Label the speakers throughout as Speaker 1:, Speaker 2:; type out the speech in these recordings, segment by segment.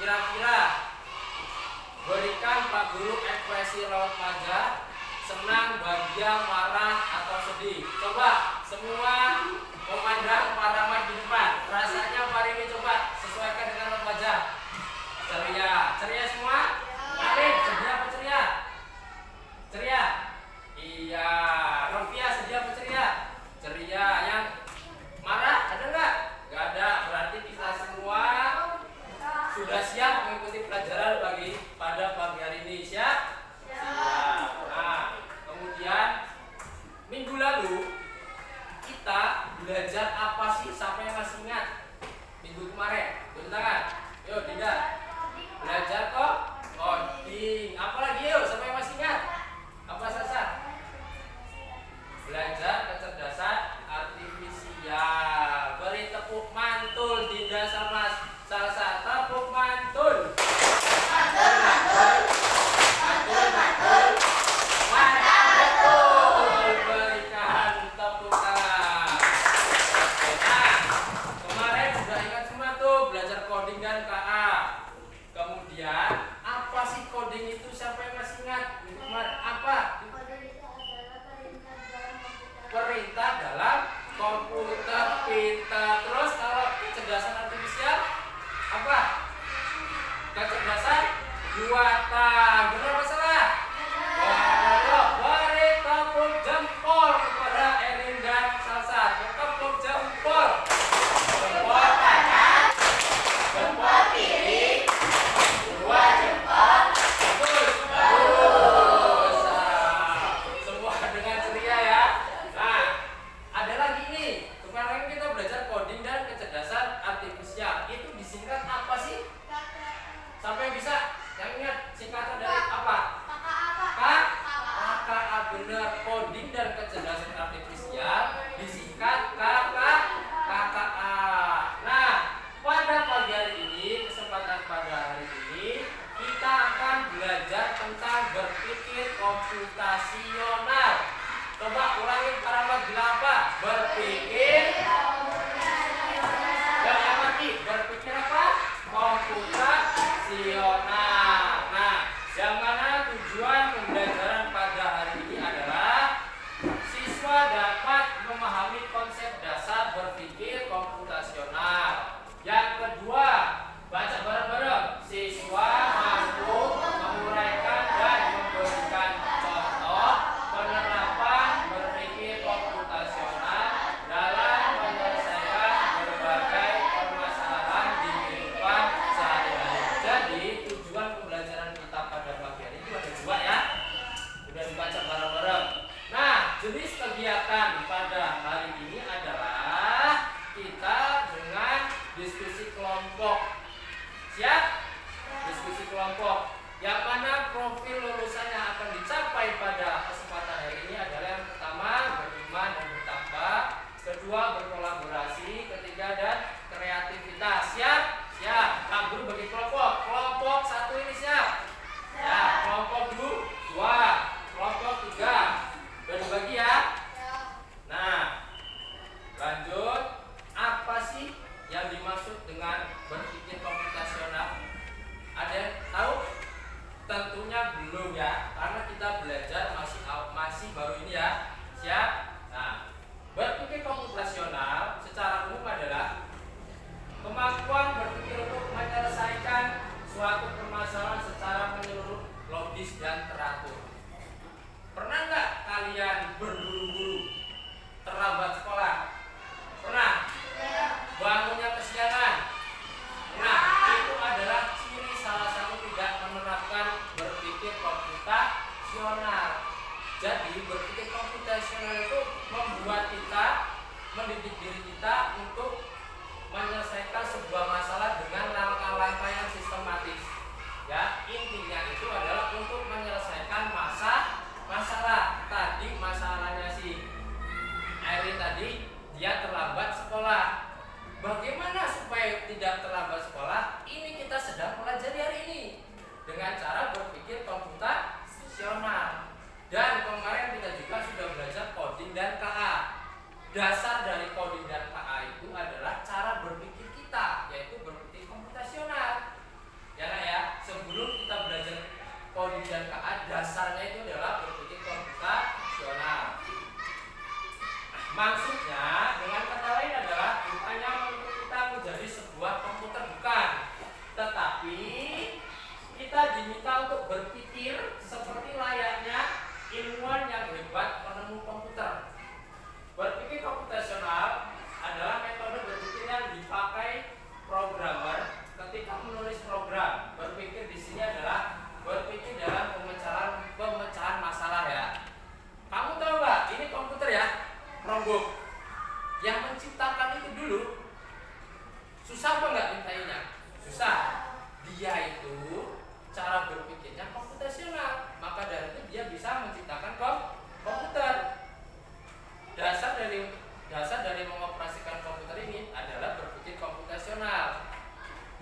Speaker 1: Kira-kira berikan Pak Guru ekspresi raut wajah, senang, bahagia, marah, atau sedih. Coba semua memandang Pak Rahmat di depan. Rasanya Pak Rimi coba sesuaikan dengan raut wajah. Ceria, ceria semua? Arif, sedia apa ceria? Ceria? Iya. Novia, sedia apa ceria? Ceria. Yang marah ada nggak? Nggak ada. Berarti kita semua sudah siap mengikuti pelajaran pada pagi hari ini. Siap? Siap. Nah, kemudian minggu lalu kita belajar apa sih? Siapa yang masih ingat? Minggu kemarin, tunjuk tangan. Yuk, tidak. Belajar kok coding. Apalagi yuk, siapa yang masih ingat? Apa Sasa? Belajar kecerdasan artifisial. Beri tepuk mantul Dinda sama Salsa. Tepuk mantul. Mantul, mantul. Mantul, mantul. Mantul. Berikan tepuk tangan. Nah, kemarin sudah ingat semua tuh belajar coding dan KA. Kemudian apa sih coding itu? Siapa yang masih ingat? Kemarin apa? Perintah dalam komputer pintar. Terus kalau kecerdasan artifisial apa? Kecerdasan buatan. Benar apa salah? Benar. Beri tepuk jempol kepada Erin dan Salsa. Tepuk jempol. Jempol kanan, jempol kiri, dua jempol. Terus. Semua dengan ceria ya. Nah, ada lagi nih. Kemarin kita belajar coding dan kecerdasan artifisial. Itu disingkat apa sih? Sampai bisa? Yang ingat singkatan dari apa? KKA. Benar. Coding dan kecerdasan artifisial disingkat KKA. Nah, pada pagi hari ini, kesempatan pada hari ini, kita akan belajar tentang berpikir komputasional. Coba ulangi paragraf bila apa? Berpikir. Dan yang lagi berpikir apa? Komputasional. Nah, yang mana tujuan pembelajaran pada hari ini adalah siswa dapat memahami konsep dasar berpikir komputasional. Yang kedua, baca bareng-bareng. Siswa mampu menguraikan dan memberikan contoh penerapan berpikir komputasional dalam menyelesaikan berbagai permasalahan di kehidupan sehari-hari. Jadi tujuan pembelajaran kita pada pagi hari ini ada dua ya. Sudah dibaca bareng-bareng. Nah, jenis kegiatan pada hari ini adalah kita dengan diskusi kelompok. Siap? Diskusi kelompok. Yang mana profil lulusan yang akan dicapai pada kesempatan hari ini adalah yang pertama beriman dan bertakwa, kedua berkolaborasi, ketiga dan kreativitas. Siap? Siap. Pak Guru bagi kelompok. Kelompok satu ini siap? Ya. Kelompok dua, kelompok tiga. Berbagi ya. Nah, lanjut. Apa sih yang dimaksud dengan berpikir komputasional? Ada yang tahu? Tentunya belum ya, karena kita belajar masih baru ini ya. Siap? Nah, berpikir komputasional secara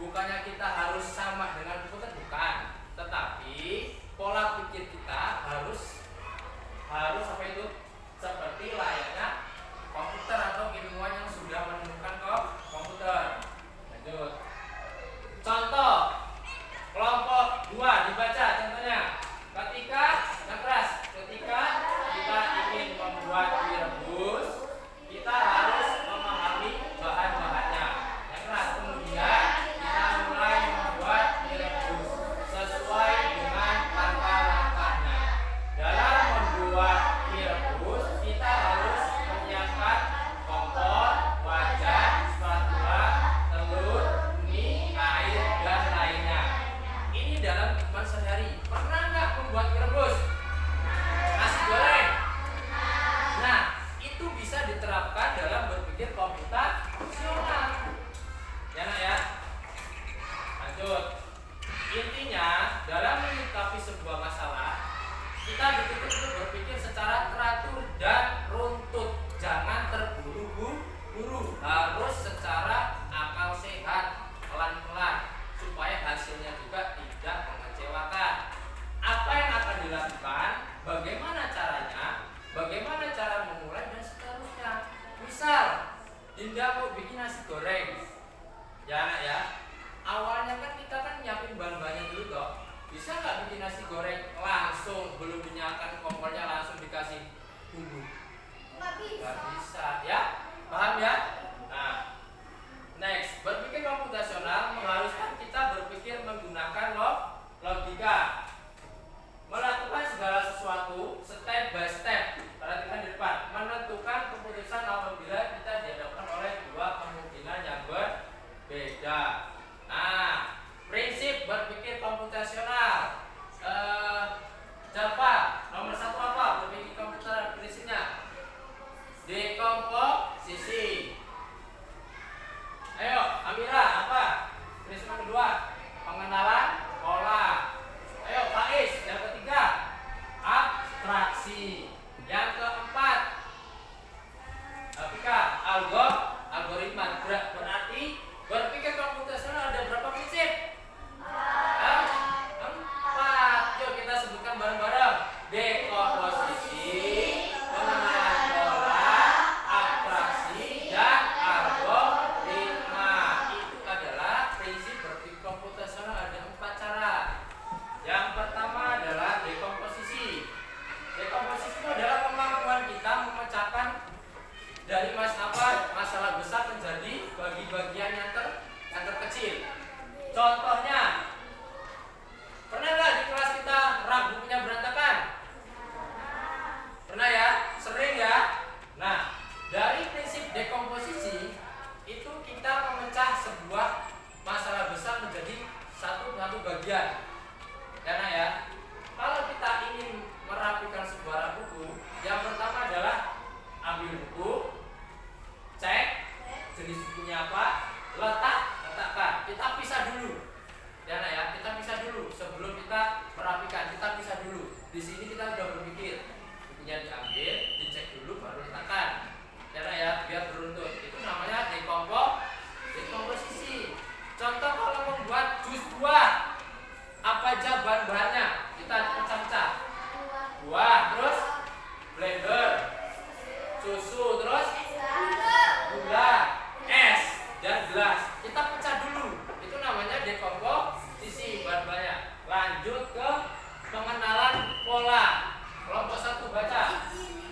Speaker 1: bukannya kita harus sama dengan komputer, bukan, tetapi pola pikir kita harus apa itu, seperti layaknya komputer atau ilmuwan yang sudah menemukan komputer. Lanjut. Contoh kelompok 2 dibaca contohnya. Ketika yang keras, ketika kita ingin membuat mie rebus, kita harus memahami bahan-bahannya. Yang keras, kemudian kita mulai membuat mie rebus sesuai dengan langkah-langkahnya. Dalam membuat mie rebus, kita harus menyiapkan kompor, wajan, spatula, telur, mie, air, dan lainnya. Ini dalam kehidupan sehari. Pernah nggak membuat mie rebus? Nasi goreng? Nah, itu bisa diterapkan dalam berpikir komputasional. Ya nak ya? Lanjut. Intinya, dalam menyikapi sebuah masalah, kita betul-betul berpikir secara teratur dan runtut. Jangan terburu-buru. Harus secara akal sehat, pelan-pelan, supaya hasilnya juga tidak mengecewakan. Apa yang akan dilakukan, bagaimana caranya, bagaimana cara memulai, dan seterusnya. Misal, Dinda mau bikin nasi goreng, ya nak ya. Awalnya kan kita nyiapin bahan-bahannya dulu toh. Bisa nggak bikin nasi goreng langsung, belum dinyalakan kompornya langsung dikasih bumbu? Nggak bisa, ya? Paham ya? Nah, next, berpikir komputasional mengharuskan kita berpikir menggunakan logika, melakukan segala sesuatu step by step. Perhatikan di depan, menentukan keputusan apabila kita dihadapkan oleh dua kemungkinan yang berbeda. Nah, prinsip berpikir komputasional. Java nomor 1 apa? Berpikir komputer prinsipnya dekomposisi. Ayo, Amira apa? Prinsip yang kedua, pengenalan pola. Ayo, Faiz, yang ketiga, abstraksi. Yang keempat, Afika, algoritma. Berarti berpikir komputasional ada berapa prinsip? 4. Yuk kita sebutkan bareng-bareng. Dekomposisi, pengenalan pola, abstraksi, dan algoritma. Itu adalah prinsip berpikir komputasional. Ada 4 cara. Yang pertama adalah dekomposisi. Dekomposisi itu adalah kemampuan kita memecahkan dari masalah besar menjadi bagi-bagian yang terkecil. Contohnya, pernah nggak di kelas kita rak bukunya berantakan? Pernah ya? Sering ya? Nah, dari prinsip dekomposisi itu kita memecah sebuah masalah besar menjadi satu bagian. Karena ya, kalau kita ingin merapikan sebuah rak buku, yang pertama adalah ambil buku, cek jenis bukunya apa, letakkan. Kita pisah dulu. Ya, kita pisah dulu sebelum kita merapikan. Kita pisah dulu. Di sini kita sudah berpikir, bukunya diambil, dicek dulu, baru letakkan. Ya, biar beruntut. Itu namanya dekomposisi. Contoh kalau membuat jus buah, apa aja bahan-bahannya? Kita pecah-pecah. Buah, terus blender, susu, terus gula, es, dan gelas. Kita pecah dulu. Itu namanya dekomposisi bahan-bahannya. Lanjut ke pengenalan pola. Kelompok 1 baca.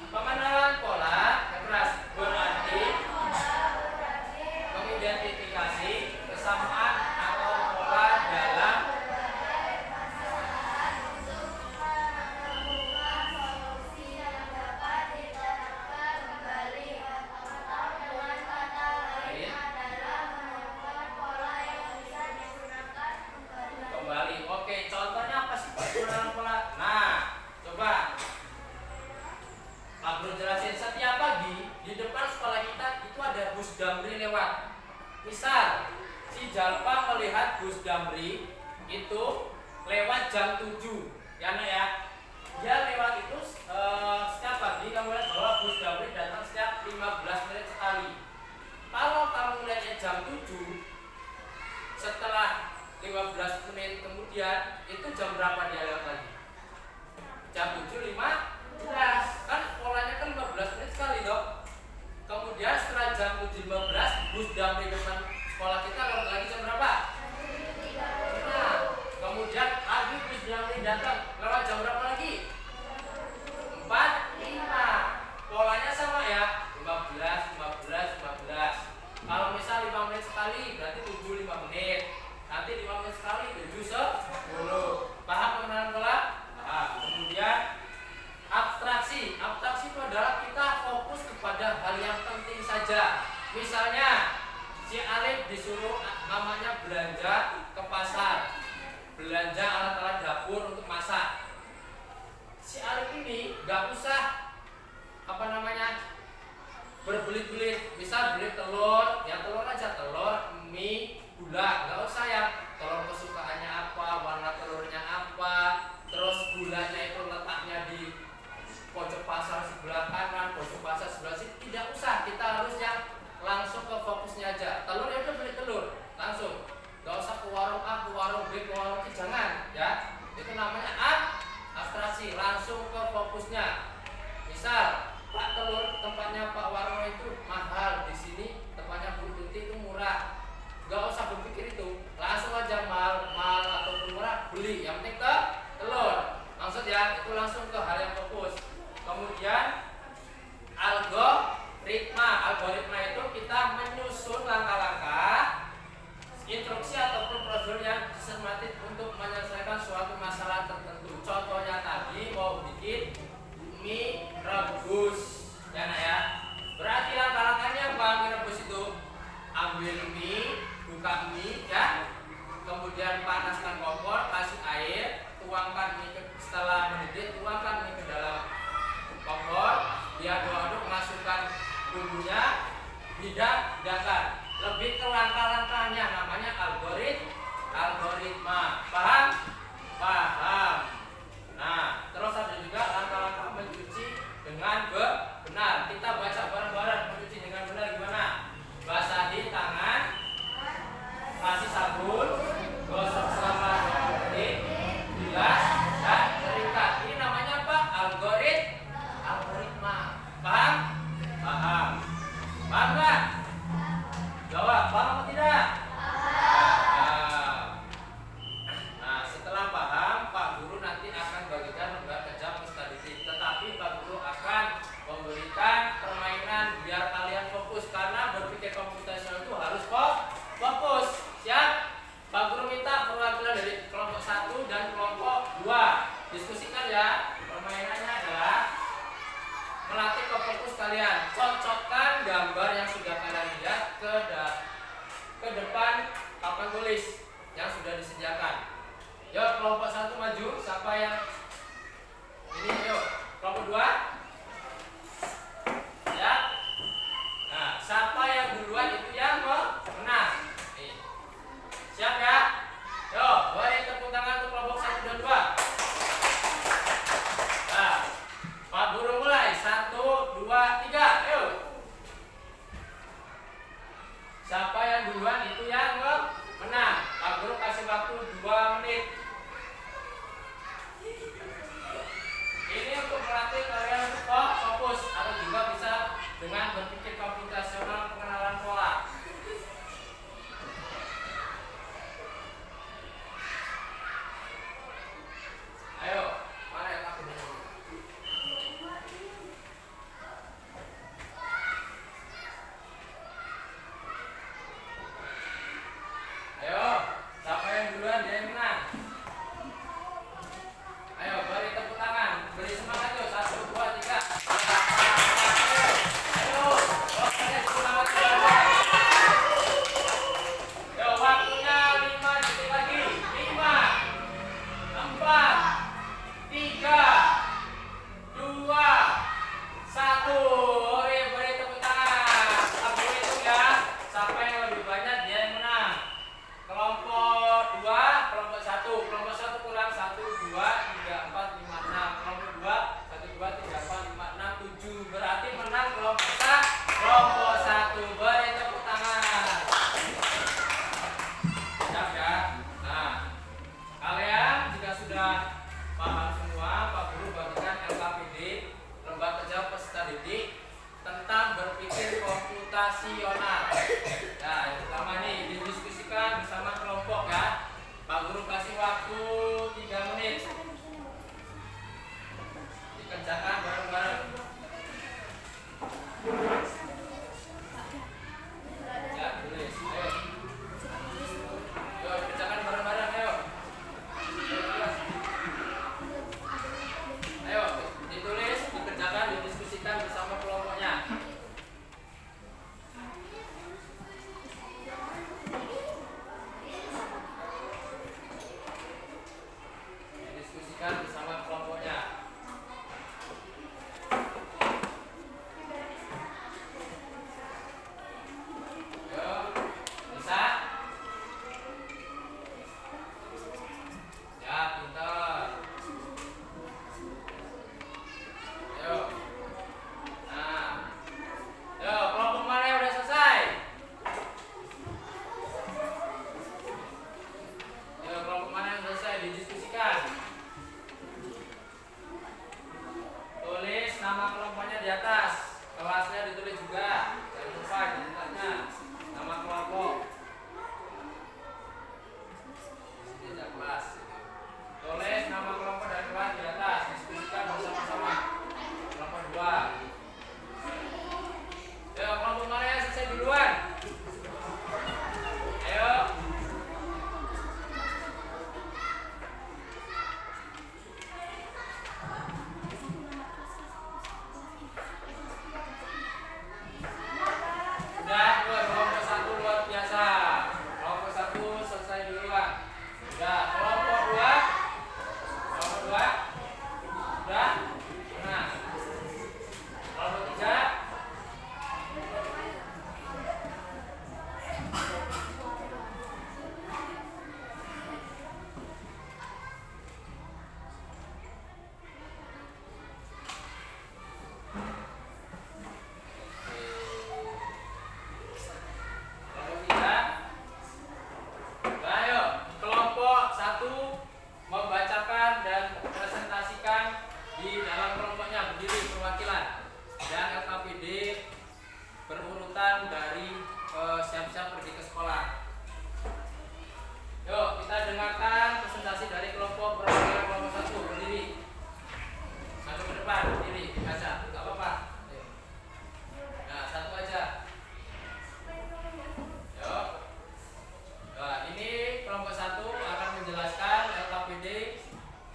Speaker 1: Pengenalan pola yang keras berarti mengidentifikasi kesamaan atau pola dalam kembali. Oke, contohnya apa sih pengenalan pola? Nah, coba Pak Bro jelasin. Setiap pagi di depan sekolah kita itu ada bus Damri lewat. Misal si Jalpa melihat bus Damri itu lewat jam 7, ya nak ya. Dia lewat itu setiap pagi kamu lihat bahwa bus Damri datang setiap 15 menit sekali. Kalau kamu lihatnya jam 7, setelah 15 menit kemudian itu jam berapa dia lewat lagi? Jam 7.15. Kan polanya kan 15 menit sekali dok. Kemudian setelah jam 7.15 bus damri depan sekolah kita lewat lagi jam berapa? Nah, kemudian lagi bus damri datang lewat jam berapa lagi? 4.5. Polanya sama ya, 15, 15, 15. Kalau misal 5 menit sekali berarti 7 5 menit. Nanti 5 menit sekali 7 10. Paham pengenalan pola? Nah, kemudian abstraksi. Abstraksi itu adalah kita fokus kepada hal yang penting saja. Misalnya si Alif disuruh namanya belanja ke pasar, belanja alat-alat dapur untuk masak. Si Alif ini nggak usah berbelit-belit. Misal beli telur, ya telur aja, telur, mie, gula, nggak usah ya telur kesukaannya apa, warna telurnya apa, terus gulanya itu letaknya di pojok pasar sebelah kanan, pojok pasar sebelah sini, tidak usah. Kita harusnya langsung ke fokusnya aja. Telur ya udah beli telur, langsung. Nggak usah ke warung A, ke warung B, ke warung C, jangan ya. Itu namanya abstraksi, langsung ke fokusnya. Misal Pak, telur tempatnya Pak Warno itu mahal, di sini tempatnya Bu Tuti itu murah. Nggak usah berpikir itu, langsung aja mahal ataupun murah beli. Yang penting ke telur. Maksud ya, itu langsung ke hal yang fokus. Kemudian algoritma itu kita menyusun langkah-langkah, instruksi ataupun prosedur yang sistematis untuk menyelesaikan suatu masalah tertentu. Contohnya tadi mau bikin mie rebus, ya nak ya. Berarti langkah-langkahnya apa? Mie rebus itu ambil mie, buka mie ya, kemudian panaskan kompor, kasih air, tuangkan mie setelah mendidih, tuangkan mie ke dalam kompor, diaduk-aduk, masukkan bumbunya, hidangkan. Lebih ke langkah-langkahnya, namanya algoritma. Paham? Paham. Nah, terus ada juga langkah-langkah mencuci dengan benar. Kita baca bareng-bareng. Mencuci dengan benar gimana? Basahi tangan, kasih sabun, gosok selama 20 menit, bilas dan keringkan. Ini namanya apa? Algoritma. Paham? Paham. Paham nggak? Jawab, paham atau tidak? Nah, setelah paham, Pak Guru nanti akan bagikan lembar kerja mustadikin. Tetapi Pak Guru akan memberikan permainan biar kalian fokus, karena berpikir komputasional itu harus fokus. Siap? Pak Guru minta perwakilan dari kelompok 1 dan kelompok 2. Diskusikan ya. Permainannya adalah melatih fokus kalian. Cocokkan gambar yang sudah kalian lihat ke depan papan tulis yang sudah disediakan. Yuk, kelompok 1 maju. Siapa yang ini? Yuk, kelompok 2. Ya. Nah, siapa yang duluan itu yang menang. Nih. Siap ya? Yuk, beri tepuk tangan untuk kelompok 1 dan 2. Nah, Pak Guru mulai. 1, 2, 3. Yuk. Siapa yang duluan itu yang menang. Pak Guru kasih waktu 2 menit. Ini untuk melatih kalian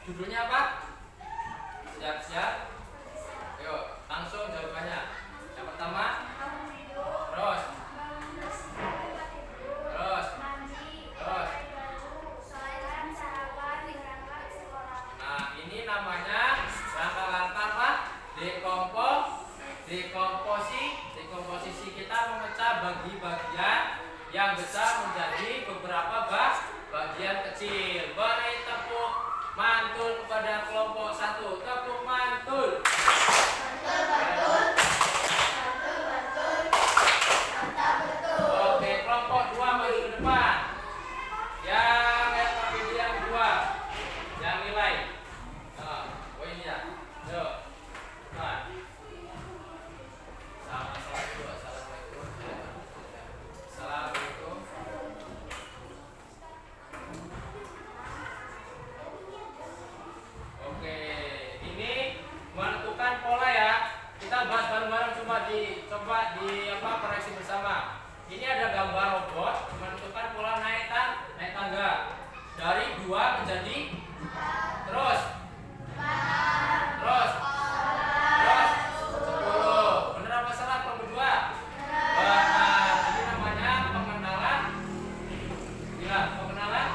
Speaker 1: Judulnya apa? Siap-siap. Ayo, langsung jawabannya. Yang pertama, terus. Nah, ini namanya langkah-langkah apa? Dekomposisi kita memecah bagian yang besar menjadi beberapa bagian kecil. Beri tepuk mantul kepada kelompok 1. Tepuk mantul. Oke, kelompok 2 maju ke depan. Yang PPD yang 2. Yang nilai. Oh ini ya. Yuk. Nah. Assalamualaikum. Assalamualaikum. Oke, ini menentukan pola ya. Kita bahas bareng-bareng coba di koreksi bersama. Ini ada gambar robot menentukan pola naik tangga. Dari 2 menjadi terus 10. Benar apa salah kelompok 2? Benar. Ini namanya pengenalan. Bilang pengenalan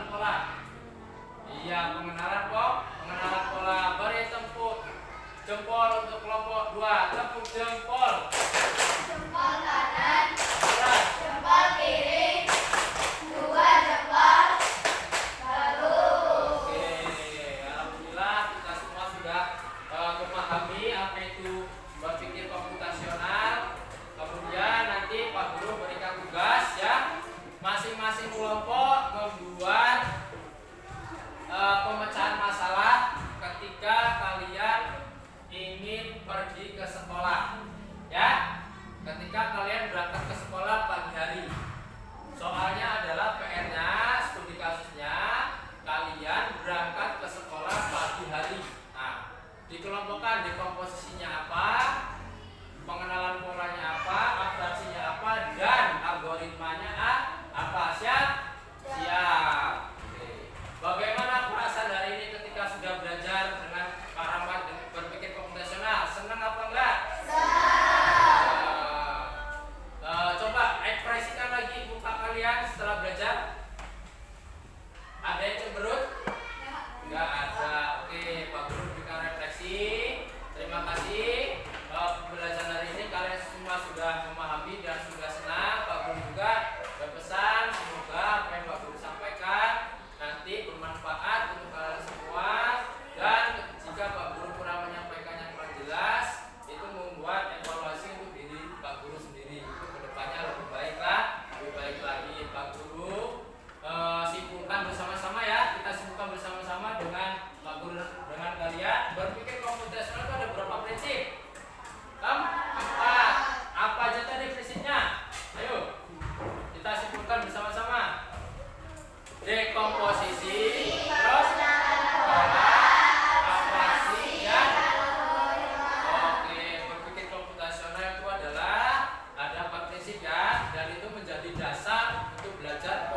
Speaker 1: pola. Iya, pengenalan pola. Beri tepuk jempol untuk kelompok 2. Tepuk jempol.
Speaker 2: Jempol kanan,
Speaker 1: Benar.
Speaker 2: jempol kiri, 2 jempol baru.
Speaker 1: Oke, alhamdulillah kita semua sudah memahami apa itu berpikir komputasional. Kemudian nanti Pak Guru berikan tugas ya, masing-masing kelompok membuat pemecahan masalah ketika kalian ingin pergi ke sekolah ya, ketika kalian berangkat ke sekolah pagi hari. Soalnya adalah PR-nya, studi kasusnya kalian berangkat ke sekolah pagi hari. Nah, dikelompokkan dekomposisinya apa, pengenalan polanya apa, abstraksinya apa, dan algoritmanya apa. Siap? Oke. Bagaimana perasaan hari ini ketika sudah belajar dengan Pak Rahmat berpikir komputasional? Senang apa enggak? Coba ekspresikan lagi muka kalian setelah belajar. Ada yang cemberut? Enggak ada. Oke, Pak Guru berikan refleksi. Terima kasih. Pembelajaran hari ini kalian semua sudah memahami dan sudah senang. Pak Guru juga berpesan semoga apa yang Pak Guru sampaikan nanti bermanfaat untuk kalian semua, dan jika Pak Guru kurang menyampaikan yang kurang jelas, itu membuat evaluasi untuk diri Pak Guru sendiri. Itu kedepannya lebih baik lagi. Pak Guru simpulkan bersama-sama ya. Kita simpulkan bersama-sama dengan Pak Guru dengan kalian. Berpikir komputasional itu ada berapa prinsip? 4. Apa aja tadi prinsipnya? Ayo kita simpulkan bersama-sama. Dekomposisi, terus pola, abstraksi, dan oke, berpikir komputasional itu adalah ada 4 prinsip ya, dan itu menjadi dasar untuk belajar